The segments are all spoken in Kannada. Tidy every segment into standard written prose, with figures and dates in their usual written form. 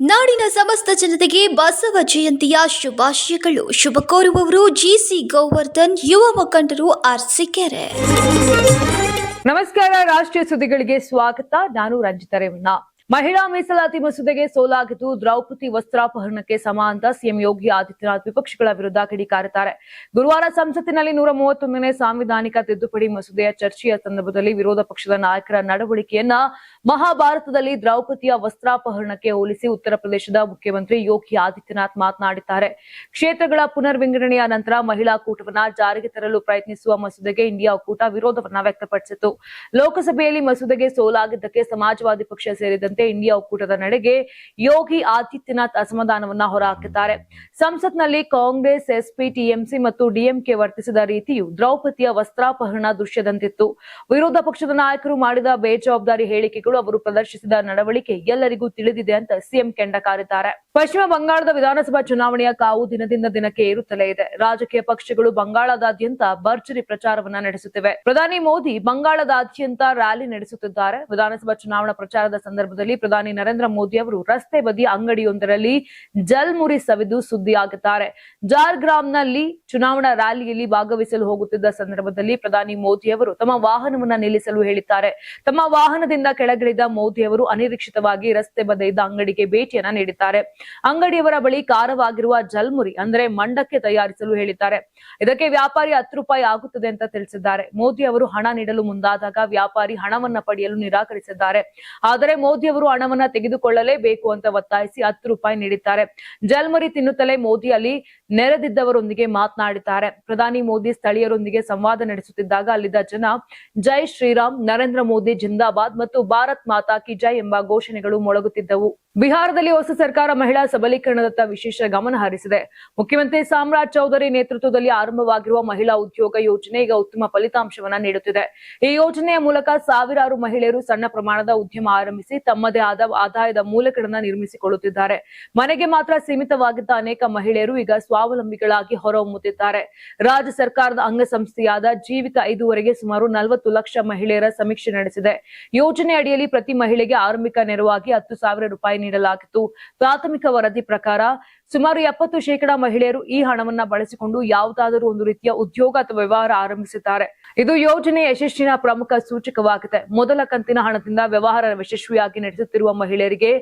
ನಾಡಿನ ಸಮಸ್ತ ಜನತೆಗೆ ಬಸವ ಜಯಂತಿಯ ಶುಭಾಶಯಗಳು. ಶುಭ ಕೋರುವವರು ಜಿಸಿ ಗೋವರ್ಧನ್, ಯುವ ಮುಖಂಡರು, ಅರಸೀಕೆರೆ. ನಮಸ್ಕಾರ. ರಾಷ್ಟ್ರೀಯ ಸುದ್ದಿಗಳಿಗೆ ಸ್ವಾಗತ. ನಾನು ರಂಜಿತಾ ರೇವಣ್ಣ. ಮಹಿಳಾ ಮೀಸಲಾತಿ ಮಸೂದೆಗೆ ಸೋಲಾಗಿದ್ದು ದ್ರೌಪದಿ ವಸ್ತ್ರಾಪಹರಣಕ್ಕೆ ಸಮ ಅಂತ ಸಿಎಂ ಯೋಗಿ ಆದಿತ್ಯನಾಥ್ ವಿಪಕ್ಷಗಳ ವಿರುದ್ಧ ಕಿಡಿಕಾರಿದ್ದಾರೆ. ಗುರುವಾರ ಸಂಸತ್ತಿನಲ್ಲಿ 131ನೇ ಸಾಂವಿಧಾನಿಕ ತಿದ್ದುಪಡಿ ಮಸೂದೆಯ ಚರ್ಚೆಯ ಸಂದರ್ಭದಲ್ಲಿ ವಿರೋಧ ಪಕ್ಷದ ನಾಯಕರ ನಡವಳಿಕೆಯನ್ನ ಮಹಾಭಾರತದಲ್ಲಿ ದ್ರೌಪದಿಯ ವಸ್ತ್ರಾಪಹರಣಕ್ಕೆ ಹೋಲಿಸಿ ಉತ್ತರ ಪ್ರದೇಶದ ಮುಖ್ಯಮಂತ್ರಿ ಯೋಗಿ ಆದಿತ್ಯನಾಥ್ ಮಾತನಾಡಿದ್ದಾರೆ. ಕ್ಷೇತ್ರಗಳ ಪುನರ್ ವಿಂಗಡಣೆಯ ನಂತರ ಮಹಿಳಾ ಕೂಟವನ್ನ ಜಾರಿಗೆ ತರಲು ಪ್ರಯತ್ನಿಸುವ ಮಸೂದೆಗೆ ಇಂಡಿಯಾ ಒಕ್ಕೂಟ ವಿರೋಧವನ್ನ ವ್ಯಕ್ತಪಡಿಸಿತು. ಲೋಕಸಭೆಯಲ್ಲಿ ಮಸೂದೆಗೆ ಸೋಲಾಗಿದ್ದಕ್ಕೆ ಸಮಾಜವಾದಿ ಪಕ್ಷ ಸೇರಿದಂತೆ ಇಂಡಿಯಾ ಒಕ್ಕೂಟದ ನಡೆಗೆ ಯೋಗಿ ಆದಿತ್ಯನಾಥ್ ಅಸಮಾಧಾನವನ್ನ ಹೊರಹಾಕಿದ್ದಾರೆ. ಸಂಸತ್ನಲ್ಲಿ ಕಾಂಗ್ರೆಸ್, ಎಸ್ಪಿ, ಟಿಎಂಸಿ ಮತ್ತು ಡಿಎಂಕೆ ವರ್ತಿಸಿದ ರೀತಿಯು ದ್ರೌಪದಿಯ ವಸ್ತ್ರಾಪಹರಣ ದೃಶ್ಯದಂತಿತ್ತು. ವಿರೋಧ ಪಕ್ಷದ ನಾಯಕರು ಮಾಡಿದ ಬೇಜವಾಬ್ದಾರಿ ಹೇಳಿಕೆಗಳು, ಅವರು ಪ್ರದರ್ಶಿಸಿದ ನಡವಳಿಕೆ ಎಲ್ಲರಿಗೂ ತಿಳಿದಿದೆ ಅಂತ ಸಿಎಂ ಕೆಂಡಕಾರಿದ್ದಾರೆ. ಪಶ್ಚಿಮ ಬಂಗಾಳದ ವಿಧಾನಸಭಾ ಚುನಾವಣೆಯ ಕಾವು ದಿನದಿಂದ ದಿನಕ್ಕೆ ಏರುತ್ತಲೇ ಇದೆ. ರಾಜಕೀಯ ಪಕ್ಷಗಳು ಬಂಗಾಳದಾದ್ಯಂತ ಭರ್ಜರಿ ಪ್ರಚಾರವನ್ನ ನಡೆಸುತ್ತಿವೆ. ಪ್ರಧಾನಿ ಮೋದಿ ಬಂಗಾಳದಾದ್ಯಂತ ರ್ಯಾಲಿ ನಡೆಸುತ್ತಿದ್ದಾರೆ. ವಿಧಾನಸಭಾ ಚುನಾವಣಾ ಪ್ರಚಾರದ ಸಂದರ್ಭದಲ್ಲಿ ಪ್ರಧಾನಿ ನರೇಂದ್ರ ಮೋದಿ ಅವರು ರಸ್ತೆ ಬದಿಯ ಅಂಗಡಿಯೊಂದರಲ್ಲಿ ಜಲ್ಮುರಿ ಸವಿದು ಸುದ್ದಿಯಾಗಿದ್ದಾರೆ. ಜಾರ್ಗ್ರಾಮ್ನಲ್ಲಿ ಚುನಾವಣಾ ರ್ಯಾಲಿಯಲ್ಲಿ ಭಾಗವಹಿಸಲು ಹೋಗುತ್ತಿದ್ದ ಸಂದರ್ಭದಲ್ಲಿ ಪ್ರಧಾನಿ ಮೋದಿ ಅವರು ತಮ್ಮ ವಾಹನವನ್ನ ನಿಲ್ಲಿಸಲು ಹೇಳಿದ್ದಾರೆ. ತಮ್ಮ ವಾಹನದಿಂದ ಕೆಳಗಿಳಿದ ಮೋದಿ ಅವರು ಅನಿರೀಕ್ಷಿತವಾಗಿ ರಸ್ತೆ ಬದಿಯ ಅಂಗಡಿಗೆ ಭೇಟಿಯನ್ನ ನೀಡಿದ್ದಾರೆ. ಅಂಗಡಿಯವರ ಬಳಿ ಖಾರವಾಗಿರುವ ಜಲ್ಮುರಿ ಅಂದರೆ ಮಂಡಕ್ಕೆ ತಯಾರಿಸಲು ಹೇಳಿದ್ದಾರೆ. ಇದಕ್ಕೆ ವ್ಯಾಪಾರಿ 10 ರೂಪಾಯಿ ಆಗುತ್ತದೆ ಅಂತ ತಿಳಿಸಿದ್ದಾರೆ. ಮೋದಿ ಅವರು ಹಣ ನೀಡಲು ಮುಂದಾದಾಗ ವ್ಯಾಪಾರಿ ಹಣವನ್ನ ಪಡೆಯಲು ನಿರಾಕರಿಸಿದ್ದಾರೆ. ಆದರೆ ಮೋದಿ ಅವರು ಹಣವನ್ನ ತೆಗೆದುಕೊಳ್ಳಲೇಬೇಕು ಅಂತ ಒತ್ತಾಯಿಸಿ 10 ರೂಪಾಯಿ ನೀಡಿದ್ದಾರೆ. ಜಲ್ಮುರಿ ತಿನ್ನುತ್ತಲೇ ಮೋದಿ ಅಲ್ಲಿ ನೆರೆದಿದ್ದವರೊಂದಿಗೆ ಮಾತನಾಡಿದ್ದಾರೆ. ಪ್ರಧಾನಿ ಮೋದಿ ಸ್ಥಳೀಯರೊಂದಿಗೆ ಸಂವಾದ ನಡೆಸುತ್ತಿದ್ದಾಗ ಅಲ್ಲಿದ್ದ ಜನ ಜೈ ಶ್ರೀರಾಮ್, ನರೇಂದ್ರ ಮೋದಿ ಜಿಂದಾಬಾದ್ ಮತ್ತು ಭಾರತ್ ಮಾತಾ ಕಿ ಜೈ ಎಂಬ ಘೋಷಣೆಗಳು ಮೊಳಗುತ್ತಿದ್ದವು. ಬಿಹಾರದಲ್ಲಿ ಹೊಸ ಸರ್ಕಾರ ಮಹಿಳಾ ಸಬಲೀಕರಣದತ್ತ ವಿಶೇಷ ಗಮನ ಹರಿಸಿದೆ. ಮುಖ್ಯಮಂತ್ರಿ ಸಾಮ್ರಾಟ್ ಚೌಧರಿ ನೇತೃತ್ವದಲ್ಲಿ ಆರಂಭವಾಗಿರುವ ಮಹಿಳಾ ಉದ್ಯೋಗ ಯೋಜನೆ ಈಗ ಉತ್ತಮ ಫಲಿತಾಂಶವನ್ನ ನೀಡುತ್ತಿದೆ. ಈ ಯೋಜನೆಯ ಮೂಲಕ ಸಾವಿರಾರು ಮಹಿಳೆಯರು ಸಣ್ಣ ಪ್ರಮಾಣದ ಉದ್ಯಮ ಆರಂಭಿಸಿ ತಮ್ಮದೇ ಆದ ಆದಾಯದ ಮೂಲಗಳನ್ನ ನಿರ್ಮಿಸಿಕೊಳ್ಳುತ್ತಿದ್ದಾರೆ. ಮನೆಗೆ ಮಾತ್ರ ಸೀಮಿತವಾಗಿದ್ದ ಅನೇಕ ಮಹಿಳೆಯರು ಈಗ ಸ್ವಾವಲಂಬಿಗಳಾಗಿ ಹೊರಹೊಮ್ಮುತ್ತಿದ್ದಾರೆ. ರಾಜ್ಯ ಸರ್ಕಾರದ ಅಂಗಸಂಸ್ಥೆಯಾದ ಜೀವಿಕ ಇದುವರೆಗೆ ಸುಮಾರು 40 ಲಕ್ಷ ಮಹಿಳೆಯರ ಸಮೀಕ್ಷೆ ನಡೆಸಿದೆ. ಯೋಜನೆ ಅಡಿಯಲ್ಲಿ ಪ್ರತಿ ಮಹಿಳೆಗೆ ಆರಂಭಿಕ ನೆರವಾಗಿ 10,000 ರೂಪಾಯಿ ನೀಡಲಾಗಿತ್ತು. ಪ್ರಾಥಮಿಕ ವರದಿ ಪ್ರಕಾರ ಸುಮಾರು 70% ಮಹಿಳೆಯರು ಈ ಹಣವನ್ನ ಬಳಸಿಕೊಂಡು ಯಾವುದಾದರೂ ಒಂದು ರೀತಿಯ ಉದ್ಯೋಗ ಅಥವಾ ವ್ಯವಹಾರ ಆರಂಭಿಸಿದ್ದಾರೆ. ಇದು ಯೋಜನೆಯ ಯಶಸ್ಸಿನ ಪ್ರಮುಖ ಸೂಚಕವಾಗಿದೆ. ಮೊದಲ ಕಂತಿನ ಹಣದಿಂದ ವ್ಯವಹಾರ ಯಶಸ್ವಿಯಾಗಿ ನಡೆಸುತ್ತಿರುವ ಮಹಿಳೆಯರಿಗೆ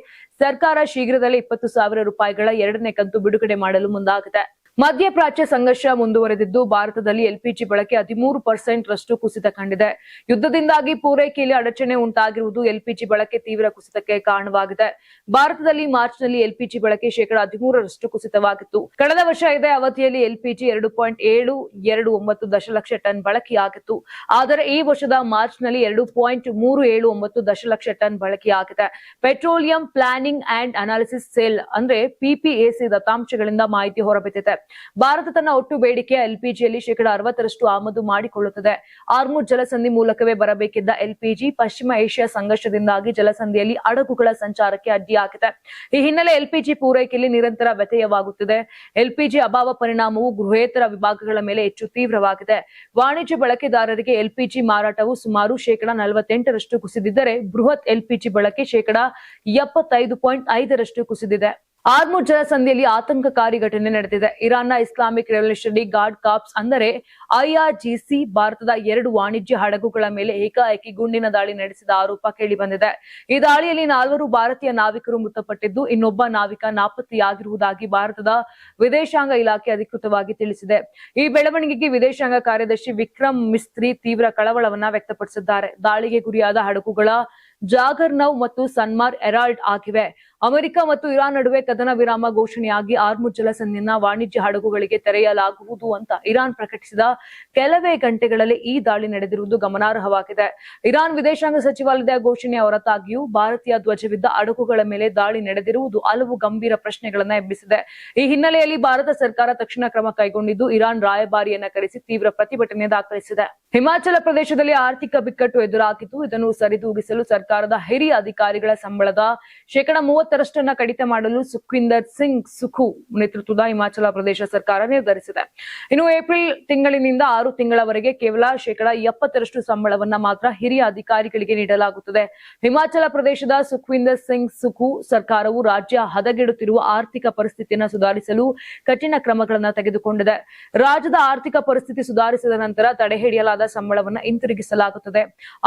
ಸರ್ಕಾರ ಶೀಘ್ರದಲ್ಲೇ 20,000 ರೂಪಾಯಿಗಳ 2ನೇ ಕಂತು ಬಿಡುಗಡೆ ಮಾಡಲು ಮುಂದಾಗಿದೆ. ಮಧ್ಯಪ್ರಾಚ್ಯ ಸಂಘರ್ಷ ಮುಂದುವರೆದಿದ್ದು ಭಾರತದಲ್ಲಿ ಎಲ್ಪಿಜಿ ಬಳಕೆ 13% ರಷ್ಟು ಕುಸಿತ ಕಂಡಿದೆ. ಯುದ್ಧದಿಂದಾಗಿ ಪೂರೈಕೆಯಲ್ಲಿ ಅಡಚಣೆ ಉಂಟಾಗಿರುವುದು ಎಲ್ಪಿಜಿ ಬಳಕೆ ತೀವ್ರ ಕುಸಿತಕ್ಕೆ ಕಾರಣವಾಗಿದೆ. ಭಾರತದಲ್ಲಿ ಮಾರ್ಚ್ನಲ್ಲಿ ಎಲ್ಪಿಜಿ ಬಳಕೆ 13% ಕುಸಿತವಾಗಿತ್ತು. ಕಳೆದ ವರ್ಷ ಇದೇ ಅವಧಿಯಲ್ಲಿ ಎಲ್ಪಿಜಿ 2.729 ದಶಲಕ್ಷ ಟನ್ ಬಳಕೆಯಾಗಿತ್ತು. ಆದರೆ ಈ ವರ್ಷದ ಮಾರ್ಚ್ನಲ್ಲಿ 2.379 ದಶಲಕ್ಷ ಟನ್ ಬಳಕೆಯಾಗಿದೆ. Petroleum planning and analysis cell ಅಂದ್ರೆ ಪಿಪಿಎಸಿ ದತ್ತಾಂಶಗಳಿಂದ ಮಾಹಿತಿ ಹೊರಬಿದ್ದಿದೆ. ಭಾರತ ತನ್ನ ಒಟ್ಟು ಬೇಡಿಕೆಯ ಎಲ್ಪಿಜಿಯಲ್ಲಿ 60% ಆಮದು ಮಾಡಿಕೊಳ್ಳುತ್ತದೆ. ಆರ್ಮುಜ್ ಜಲಸಂಧಿ ಮೂಲಕವೇ ಬರಬೇಕಿದ್ದ ಎಲ್ಪಿಜಿ ಪಶ್ಚಿಮ ಏಷ್ಯಾ ಸಂಘರ್ಷದಿಂದಾಗಿ ಜಲಸಂಧಿಯಲ್ಲಿ ಹಡಗುಗಳ ಸಂಚಾರಕ್ಕೆ ಅಡ್ಡಿಯಾಗಿದೆ. ಈ ಹಿನ್ನೆಲೆ ಎಲ್ಪಿಜಿ ಪೂರೈಕೆಯಲ್ಲಿ ನಿರಂತರ ವ್ಯತ್ಯಯವಾಗುತ್ತಿದೆ. ಎಲ್ಪಿಜಿ ಅಭಾವ ಪರಿಣಾಮವು ಗೃಹೇತರ ವಿಭಾಗಗಳ ಮೇಲೆ ಹೆಚ್ಚು ತೀವ್ರವಾಗಿದೆ. ವಾಣಿಜ್ಯ ಬಳಕೆದಾರರಿಗೆ ಎಲ್ಪಿಜಿ ಮಾರಾಟವು ಸುಮಾರು 48% ಕುಸಿದಿದ್ದರೆ ಬೃಹತ್ ಎಲ್ಪಿಜಿ ಬಳಕೆ 75.5% ಕುಸಿದಿದೆ. ಆರ್ಮುಜ್ ಜಲಸಂಧಿಯಲ್ಲಿ ಆತಂಕಕಾರಿ ಘಟನೆ ನಡೆದಿದೆ. ಇರಾನ್ನ ಇಸ್ಲಾಮಿಕ್ ರೆವಲ್ಯೂಷನರಿ ಗಾರ್ಡ್ ಕಾರ್ಪ್ಸ್ ಅಂದರೆ ಐಆರ್ಜಿಸಿ ಭಾರತದ 2 ವಾಣಿಜ್ಯ ಹಡಗುಗಳ ಮೇಲೆ ಏಕಾಏಕಿ ಗುಂಡಿನ ದಾಳಿ ನಡೆಸಿದ ಆರೋಪ ಕೇಳಿಬಂದಿದೆ. ಈ ದಾಳಿಯಲ್ಲಿ 4 ಭಾರತೀಯ ನಾವಿಕರು ಮೃತಪಟ್ಟಿದ್ದು ಇನ್ನೊಬ್ಬ ನಾವಿಕ ನಾಪತ್ತೆಯಾಗಿರುವುದಾಗಿ ಭಾರತದ ವಿದೇಶಾಂಗ ಇಲಾಖೆ ಅಧಿಕೃತವಾಗಿ ತಿಳಿಸಿದೆ. ಈ ಬೆಳವಣಿಗೆಗೆ ವಿದೇಶಾಂಗ ಕಾರ್ಯದರ್ಶಿ ವಿಕ್ರಮ್ ಮಿಸ್ತ್ರಿ ತೀವ್ರ ಕಳವಳವನ್ನ ವ್ಯಕ್ತಪಡಿಸಿದ್ದಾರೆ. ದಾಳಿಗೆ ಗುರಿಯಾದ ಹಡಗುಗಳ ಜಾಗರ್ನವ್ ಮತ್ತು ಸನ್ಮಾರ್ ಎರಾಲ್ಡ್ ಆಗಿವೆ. ಅಮೆರಿಕ ಮತ್ತು ಇರಾನ್ ನಡುವೆ ಕದನ ವಿರಾಮ ಘೋಷಣೆಯಾಗಿ ಆರ್ಮುಜ್ ಜಲಸಂಧಿಯನ್ನ ವಾಣಿಜ್ಯ ಹಡಗುಗಳಿಗೆ ತೆರೆಯಲಾಗುವುದು ಅಂತ ಇರಾನ್ ಪ್ರಕಟಿಸಿದ ಕೆಲವೇ ಗಂಟೆಗಳಲ್ಲಿ ಈ ದಾಳಿ ನಡೆದಿರುವುದು ಗಮನಾರ್ಹವಾಗಿದೆ. ಇರಾನ್ ವಿದೇಶಾಂಗ ಸಚಿವಾಲಯದ ಘೋಷಣೆಯ ಹೊರತಾಗಿಯೂ ಭಾರತೀಯ ಧ್ವಜವಿದ್ದ ಹಡಗುಗಳ ಮೇಲೆ ದಾಳಿ ನಡೆದಿರುವುದು ಹಲವು ಗಂಭೀರ ಪ್ರಶ್ನೆಗಳನ್ನ ಎಬ್ಬಿಸಿದೆ. ಈ ಹಿನ್ನೆಲೆಯಲ್ಲಿ ಭಾರತ ಸರ್ಕಾರ ತಕ್ಷಣ ಕ್ರಮ ಕೈಗೊಂಡಿದ್ದು ಇರಾನ್ ರಾಯಭಾರಿಯನ್ನ ಕರೆಸಿ ತೀವ್ರ ಪ್ರತಿಭಟನೆ ದಾಖಲಿಸಿದೆ. ಹಿಮಾಚಲ ಪ್ರದೇಶದಲ್ಲಿ ಆರ್ಥಿಕ ಬಿಕ್ಕಟ್ಟು ಎದುರಾಗಿದ್ದು ಇದನ್ನು ಸರಿದೂಗಿಸಲು ಸರ್ಕಾರದ ಹಿರಿಯ ಅಧಿಕಾರಿಗಳ ಸಂಬಳದ 30% 30ರಷ್ಟನ್ನ ಕಡಿತ ಮಾಡಲು ಸುಖ್ವಿಂದರ್ ಸಿಂಗ್ ಸುಖು ನೇತೃತ್ವದ ಹಿಮಾಚಲ ಪ್ರದೇಶ ಸರ್ಕಾರ ನಿರ್ಧರಿಸಿದೆ. ಇನ್ನು ಏಪ್ರಿಲ್ ತಿಂಗಳಿನಿಂದ 6 ತಿಂಗಳವರೆಗೆ ಕೇವಲ 70% ಸಂಬಳವನ್ನ ಮಾತ್ರ ಹಿರಿಯ ಅಧಿಕಾರಿಗಳಿಗೆ ನೀಡಲಾಗುತ್ತದೆ. ಹಿಮಾಚಲ ಪ್ರದೇಶದ ಸುಖ್ವಿಂದರ್ ಸಿಂಗ್ ಸುಖು ಸರ್ಕಾರವು ರಾಜ್ಯ ಹದಗೆಡುತ್ತಿರುವ ಆರ್ಥಿಕ ಪರಿಸ್ಥಿತಿಯನ್ನು ಸುಧಾರಿಸಲು ಕಠಿಣ ಕ್ರಮಗಳನ್ನು ತೆಗೆದುಕೊಂಡಿದೆ. ರಾಜ್ಯದ ಆರ್ಥಿಕ ಪರಿಸ್ಥಿತಿ ಸುಧಾರಿಸಿದ ನಂತರ ತಡೆಹಿಡಿಯಲಾದ ಸಂಬಳವನ್ನು ಹಿಂತಿರುಗಿಸಲಾಗುತ್ತದೆ.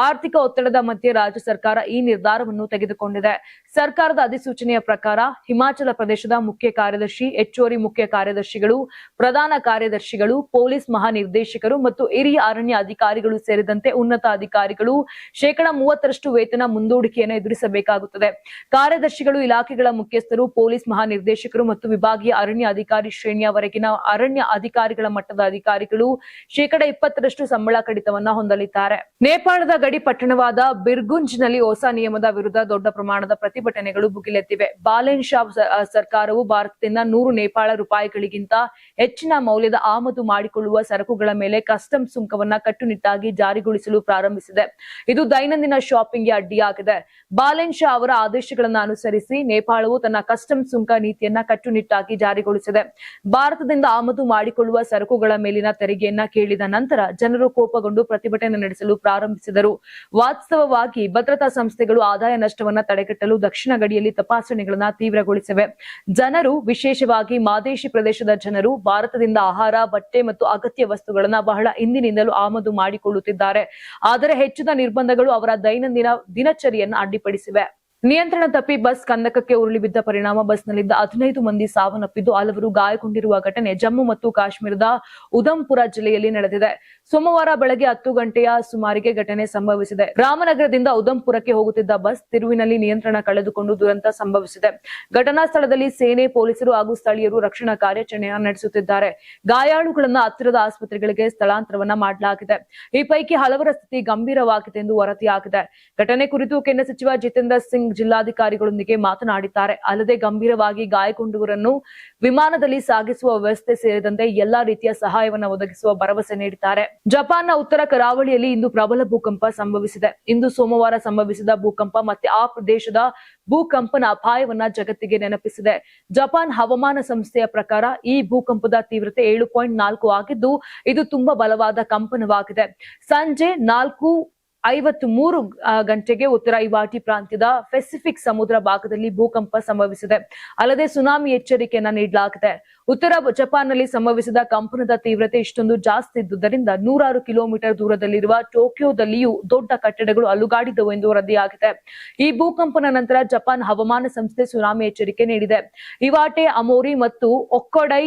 ಆರ್ಥಿಕ ಒತ್ತಡದ ಮಧ್ಯೆ ರಾಜ್ಯ ಸರ್ಕಾರ ಈ ನಿರ್ಧಾರವನ್ನು ತೆಗೆದುಕೊಂಡಿದೆ. ಸರ್ಕಾರದ ಅಧಿಸೂಚನೆಯ ಪ್ರಕಾರ ಹಿಮಾಚಲ ಪ್ರದೇಶದ ಮುಖ್ಯ ಕಾರ್ಯದರ್ಶಿ, ಹೆಚ್ಚುವರಿ ಮುಖ್ಯ ಕಾರ್ಯದರ್ಶಿಗಳು, ಪ್ರಧಾನ ಕಾರ್ಯದರ್ಶಿಗಳು, ಪೊಲೀಸ್ ಮಹಾನಿರ್ದೇಶಕರು ಮತ್ತು ಹಿರಿಯ ಅರಣ್ಯ ಅಧಿಕಾರಿಗಳು ಸೇರಿದಂತೆ ಉನ್ನತ ಅಧಿಕಾರಿಗಳು 30% ವೇತನ ಮುಂದೂಡಿಕೆಯನ್ನು ಎದುರಿಸಬೇಕಾಗುತ್ತದೆ. ಕಾರ್ಯದರ್ಶಿಗಳು, ಇಲಾಖೆಗಳ ಮುಖ್ಯಸ್ಥರು, ಪೊಲೀಸ್ ಮಹಾನಿರ್ದೇಶಕರು ಮತ್ತು ವಿಭಾಗೀಯ ಅರಣ್ಯ ಅಧಿಕಾರಿ ಶ್ರೇಣಿಯವರೆಗಿನ ಅರಣ್ಯ ಅಧಿಕಾರಿಗಳ ಮಟ್ಟದ ಅಧಿಕಾರಿಗಳು 20% ಸಂಬಳ ಕಡಿತವನ್ನ ಹೊಂದಲಿದ್ದಾರೆ. ನೇಪಾಳದ ಗಡಿ ಪಟ್ಟಣವಾದ ಬಿರ್ಗುಂಜ್ನಲ್ಲಿ ಹೊಸ ನಿಯಮದ ವಿರುದ್ಧ ದೊಡ್ಡ ಪ್ರಮಾಣದ ಪ್ರತಿಭಟನೆಗಳು ಭುಗಿಲೆದ್ದಿವೆ. ಬಾಲೆನ್ ಶಾ ಸರ್ಕಾರವು ಭಾರತದಿಂದ 100 ನೇಪಾಳ ರೂಪಾಯಿಗಳಿಗಿಂತ ಹೆಚ್ಚಿನ ಮೌಲ್ಯದ ಆಮದು ಮಾಡಿಕೊಳ್ಳುವ ಸರಕುಗಳ ಮೇಲೆ ಕಸ್ಟಮ್ಸ್ ಸುಂಕವನ್ನ ಕಟ್ಟುನಿಟ್ಟಾಗಿ ಜಾರಿಗೊಳಿಸಲು ಪ್ರಾರಂಭಿಸಿದೆ. ಇದು ದೈನಂದಿನ ಶಾಪಿಂಗ್ಗೆ ಅಡ್ಡಿಯಾಗಿದೆ. ಬಾಲೆನ್ ಶಾ ಅವರ ಆದೇಶಗಳನ್ನು ಅನುಸರಿಸಿ ನೇಪಾಳವು ತನ್ನ ಕಸ್ಟಮ್ಸ್ ಸುಂಕ ನೀತಿಯನ್ನ ಕಟ್ಟುನಿಟ್ಟಾಗಿ ಜಾರಿಗೊಳಿಸಿದೆ. ಭಾರತದಿಂದ ಆಮದು ಮಾಡಿಕೊಳ್ಳುವ ಸರಕುಗಳ ಮೇಲಿನ ತೆರಿಗೆಯನ್ನ ಕೇಳಿದ ನಂತರ ಜನರು ಕೋಪಗೊಂಡು ಪ್ರತಿಭಟನೆ ನಡೆಸಲು ಪ್ರಾರಂಭಿಸಿದರು. ವಾಸ್ತವವಾಗಿ ಭದ್ರತಾ ಸಂಸ್ಥೆಗಳು ಆದಾಯ ನಷ್ಟವನ್ನ ತಡೆಗಟ್ಟಲು ದಕ್ಷಿಣ ಗಡಿಯಲ್ಲಿ ತಪಾಸಣೆಗಳನ್ನ ತೀವ್ರಗೊಳಿಸಿವೆ. ಜನರು, ವಿಶೇಷವಾಗಿ ಮಾದೇಶಿ ಪ್ರದೇಶದ ಜನರು ಭಾರತದಿಂದ ಆಹಾರ, ಬಟ್ಟೆ ಮತ್ತು ಅಗತ್ಯ ವಸ್ತುಗಳನ್ನ ಬಹಳ ಹಿಂದಿನಿಂದಲೂ ಆಮದು ಮಾಡಿಕೊಳ್ಳುತ್ತಿದ್ದಾರೆ. ಆದರೆ ಹೆಚ್ಚಿನ ನಿರ್ಬಂಧಗಳು ಅವರ ದೈನಂದಿನ ದಿನಚರಿಯನ್ನು ಅಡ್ಡಿಪಡಿಸಿವೆ. ನಿಯಂತ್ರಣ ತಪ್ಪಿ ಬಸ್ ಕಂದಕಕ್ಕೆ ಉರುಳಿ ಬಿದ್ದ ಪರಿಣಾಮ ಬಸ್ನಲ್ಲಿದ್ದ 15 ಮಂದಿ ಸಾವನ್ನಪ್ಪಿದ್ದು ಹಲವರು ಗಾಯಗೊಂಡಿರುವ ಘಟನೆ ಜಮ್ಮು ಮತ್ತು ಕಾಶ್ಮೀರದ ಉಧಂಪುರ ಜಿಲ್ಲೆಯಲ್ಲಿ ನಡೆದಿದೆ. ಸೋಮವಾರ ಬೆಳಗ್ಗೆ 10 ಗಂಟೆಯ ಸುಮಾರಿಗೆ ಘಟನೆ ಸಂಭವಿಸಿದೆ. ರಾಮನಗರದಿಂದ ಉಧಂಪುರಕ್ಕೆ ಹೋಗುತ್ತಿದ್ದ ಬಸ್ ತಿರುವಿನಲ್ಲಿ ನಿಯಂತ್ರಣ ಕಳೆದುಕೊಂಡು ದುರಂತ ಸಂಭವಿಸಿದೆ. ಘಟನಾ ಸ್ಥಳದಲ್ಲಿ ಸೇನೆ, ಪೊಲೀಸರು ಹಾಗೂ ಸ್ಥಳೀಯರು ರಕ್ಷಣಾ ಕಾರ್ಯಾಚರಣೆಯನ್ನು ನಡೆಸುತ್ತಿದ್ದಾರೆ. ಗಾಯಾಳುಗಳನ್ನ ಹತ್ತಿರದ ಆಸ್ಪತ್ರೆಗಳಿಗೆ ಸ್ಥಳಾಂತರವನ್ನ ಮಾಡಲಾಗಿದೆ. ಈ ಪೈಕಿ ಹಲವರ ಸ್ಥಿತಿ ಗಂಭೀರವಾಗಿದೆ ಎಂದು ವರದಿಯಾಗಿದೆ. ಘಟನೆ ಕುರಿತು ಕೇಂದ್ರ ಸಚಿವ ಜಿತೇಂದ್ರ ಸಿಂಗ್ ಜಿಲ್ಲಾಧಿಕಾರಿಗಳೊಂದಿಗೆ ಮಾತನಾಡಿದ್ದಾರೆ. ಅಲ್ಲದೆ ಗಂಭೀರವಾಗಿ ಗಾಯಗೊಂಡವರನ್ನು ವಿಮಾನದಲ್ಲಿ ಸಾಗಿಸುವ ವ್ಯವಸ್ಥೆ ಸೇರಿದಂತೆ ಎಲ್ಲಾ ರೀತಿಯ ಸಹಾಯವನ್ನು ಒದಗಿಸುವ ಭರವಸೆ ನೀಡಿದ್ದಾರೆ. ಜಪಾನ್ನ ಉತ್ತರ ಕರಾವಳಿಯಲ್ಲಿ ಇಂದು ಪ್ರಬಲ ಭೂಕಂಪ ಸಂಭವಿಸಿದೆ. ಇಂದು ಸೋಮವಾರ ಸಂಭವಿಸಿದ ಭೂಕಂಪ ಮತ್ತೆ ಆ ಪ್ರದೇಶದ ಭೂಕಂಪನ ಅಪಾಯವನ್ನ ಜಗತ್ತಿಗೆ ನೆನಪಿಸಿದೆ. ಜಪಾನ್ ಹವಾಮಾನ ಸಂಸ್ಥೆಯ ಪ್ರಕಾರ ಈ ಭೂಕಂಪದ ತೀವ್ರತೆ 7.4 ಆಗಿದ್ದು ಇದು ತುಂಬಾ ಬಲವಾದ ಕಂಪನವಾಗಿದೆ. ಸಂಜೆ 4:53 ಗಂಟೆಗೆ ಉತ್ತರ ಇವಾಟಿ ಪ್ರಾಂತ್ಯದ ಪೆಸಿಫಿಕ್ ಸಮುದ್ರ ಭಾಗದಲ್ಲಿ ಭೂಕಂಪ ಸಂಭವಿಸಿದೆ. ಅಲ್ಲದೆ ಸುನಾಮಿ ಎಚ್ಚರಿಕೆಯನ್ನ ನೀಡಲಾಗಿದೆ. ಉತ್ತರ ಜಪಾನ್ನಲ್ಲಿ ಸಂಭವಿಸಿದ ಕಂಪನದ ತೀವ್ರತೆ ಇಷ್ಟೊಂದು ಜಾಸ್ತಿ ಇದ್ದುದರಿಂದ 100 ಕಿಲೋಮೀಟರ್ ದೂರದಲ್ಲಿರುವ ಟೋಕಿಯೋದಲ್ಲಿಯೂ ದೊಡ್ಡ ಕಟ್ಟಡಗಳು ಅಲುಗಾಡಿದವು ಎಂದು ವರದಿಯಾಗಿದೆ. ಈ ಭೂಕಂಪನ ನಂತರ ಜಪಾನ್ ಹವಾಮಾನ ಸಂಸ್ಥೆ ಸುನಾಮಿ ಎಚ್ಚರಿಕೆ ನೀಡಿದೆ. ಇವಾಟೆ, ಅಮೋರಿ ಮತ್ತು ಒಕ್ಕೊಡೈ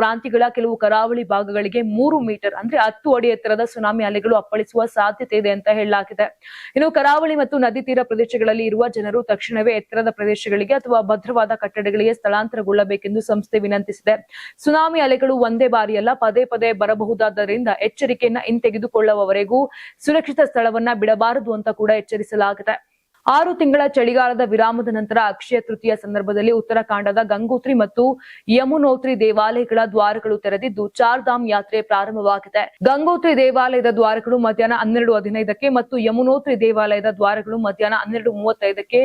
ಪ್ರಾಂತ್ಯಗಳ ಕೆಲವು ಕರಾವಳಿ ಭಾಗಗಳಿಗೆ 3 ಮೀಟರ್ ಅಂದ್ರೆ 10 ಅಡಿ ಎತ್ತರದ ಸುನಾಮಿ ಅಲೆಗಳು ಅಪ್ಪಳಿಸುವ ಸಾಧ್ಯತೆ ಇದೆ ಅಂತ ಹೇಳಲಾಗಿದೆ. ಇನ್ನು ಕರಾವಳಿ ಮತ್ತು ನದಿ ತೀರ ಪ್ರದೇಶಗಳಲ್ಲಿ ಇರುವ ಜನರು ತಕ್ಷಣವೇ ಎತ್ತರದ ಪ್ರದೇಶಗಳಿಗೆ ಅಥವಾ ಭದ್ರವಾದ ಕಟ್ಟಡಗಳಿಗೆ ಸ್ಥಳಾಂತರಗೊಳ್ಳಬೇಕೆಂದು ಸಂಸ್ಥೆ ವಿನಂತಿಸಿದೆ. ಸುನಾಮಿ ಅಲೆಗಳು ಒಂದೇ ಬಾರಿಯಲ್ಲ, ಪದೇ ಪದೇ ಬರಬಹುದಾದ್ದರಿಂದ ಎಚ್ಚರಿಕೆಯನ್ನ ಹಿಂತೆಗೆದುಕೊಳ್ಳುವವರೆಗೂ ಸುರಕ್ಷಿತ ಸ್ಥಳವನ್ನ ಬಿಡಬಾರದು ಅಂತ ಕೂಡ ಎಚ್ಚರಿಸಲಾಗಿದೆ. 6 ತಿಂಗಳ ಚಳಿಗಾಲದ ವಿರಾಮದ ನಂತರ ಅಕ್ಷಯ ತೃತೀಯ ಸಂದರ್ಭದಲ್ಲಿ ಉತ್ತರಾಖಂಡದ ಗಂಗೋತ್ರಿ ಮತ್ತು ಯಮುನೋತ್ರಿ ದೇವಾಲಯಗಳ ದ್ವಾರಗಳು ತೆರೆದಿದ್ದು ಚಾರ್ಧಾಮ್ ಯಾತ್ರೆ ಪ್ರಾರಂಭವಾಗಿದೆ. ಗಂಗೋತ್ರಿ ದೇವಾಲಯದ ದ್ವಾರಗಳು ಮಧ್ಯಾಹ್ನ 12:15ಕ್ಕೆ ಮತ್ತು ಯಮುನೋತ್ರಿ ದೇವಾಲಯದ ದ್ವಾರಗಳು ಮಧ್ಯಾಹ್ನ 12:35ಕ್ಕೆ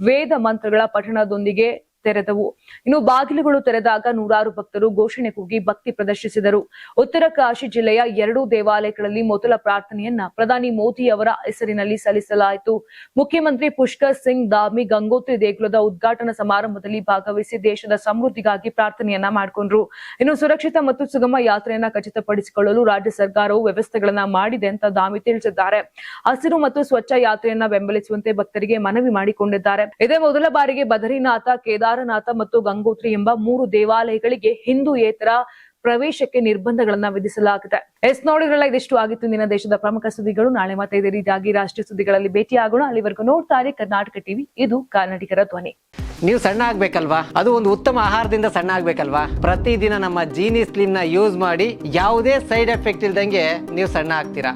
ವೇದ ಮಂತ್ರಗಳ ಪಠಣದೊಂದಿಗೆ ತೆರೆದವು. ಇನ್ನು ಬಾಗಿಲುಗಳು ತೆರೆದಾಗ ನೂರಾರು ಭಕ್ತರು ಘೋಷಣೆ ಕೂಗಿ ಭಕ್ತಿ ಪ್ರದರ್ಶಿಸಿದರು. ಉತ್ತರ ಕಾಶಿ ಜಿಲ್ಲೆಯ 2 ದೇವಾಲಯಗಳಲ್ಲಿ ಮೊದಲ ಪ್ರಾರ್ಥನೆಯನ್ನ ಪ್ರಧಾನಿ ಮೋದಿ ಅವರ ಹೆಸರಿನಲ್ಲಿ ಸಲ್ಲಿಸಲಾಯಿತು. ಮುಖ್ಯಮಂತ್ರಿ ಪುಷ್ಕರ್ ಸಿಂಗ್ ಧಾಮಿ ಗಂಗೋತ್ರಿ ದೇಗುಲದ ಉದ್ಘಾಟನಾ ಸಮಾರಂಭದಲ್ಲಿ ಭಾಗವಹಿಸಿ ದೇಶದ ಸಮೃದ್ಧಿಗಾಗಿ ಪ್ರಾರ್ಥನೆಯನ್ನ ಮಾಡಿಕೊಂಡ್ರು. ಇನ್ನು ಸುರಕ್ಷಿತ ಮತ್ತು ಸುಗಮ ಯಾತ್ರೆಯನ್ನ ಖಚಿತಪಡಿಸಿಕೊಳ್ಳಲು ರಾಜ್ಯ ಸರ್ಕಾರವು ವ್ಯವಸ್ಥೆಗಳನ್ನ ಮಾಡಿದೆ ಅಂತ ಧಾಮಿ ತಿಳಿಸಿದ್ದಾರೆ. ಹಸಿರು ಮತ್ತು ಸ್ವಚ್ಛ ಯಾತ್ರೆಯನ್ನ ಬೆಂಬಲಿಸುವಂತೆ ಭಕ್ತರಿಗೆ ಮನವಿ ಮಾಡಿಕೊಂಡಿದ್ದಾರೆ. ಇದೇ ಮೊದಲ ಬಾರಿಗೆ ಬದರಿನಾಥ, ಕೇದಾರನಾಥ ಮತ್ತು ಗಂಗೋತ್ರಿ ಎಂಬ 3 ದೇವಾಲಯಗಳಿಗೆ ಹಿಂದೂಯೇತರ ಪ್ರವೇಶಕ್ಕೆ ನಿರ್ಬಂಧಗಳನ್ನ ವಿಧಿಸಲಾಗಿದೆ. ನೋಡಿದ್ರಲ್ಲ, ಇದಿಷ್ಟು ಆಗಿತ್ತು ನಿನ್ನ ದೇಶದ ಪ್ರಮುಖ ಸುದ್ದಿಗಳು. ನಾಳೆ ಮತ್ತೆ ಇದೇ ರೀತಿಯಾಗಿ ರಾಷ್ಟ್ರೀಯ ಸುದ್ದಿಗಳಲ್ಲಿ ಭೇಟಿಯಾಗೋಣ. ಅಲ್ಲಿವರೆಗೂ ನೋಡ್ತಾ ಇರಿ ಕರ್ನಾಟಕ ಟಿವಿ, ಇದು ಕನ್ನಡಿಗರ ಧ್ವನಿ. ನೀವು ಸಣ್ಣ ಆಗ್ಬೇಕಲ್ವಾ? ಅದು ಒಂದು ಉತ್ತಮ ಆಹಾರದಿಂದ ಸಣ್ಣ ಆಗ್ಬೇಕಲ್ವಾ? ಪ್ರತಿದಿನ ನಮ್ಮ ಜೀನಿ ಸ್ಲಿಮ್ ನ ಯೂಸ್ ಮಾಡಿ ಯಾವುದೇ ಸೈಡ್ ಎಫೆಕ್ಟ್ ಇಲ್ದಂಗೆ ನೀವು ಸಣ್ಣ ಆಗ್ತೀರಾ.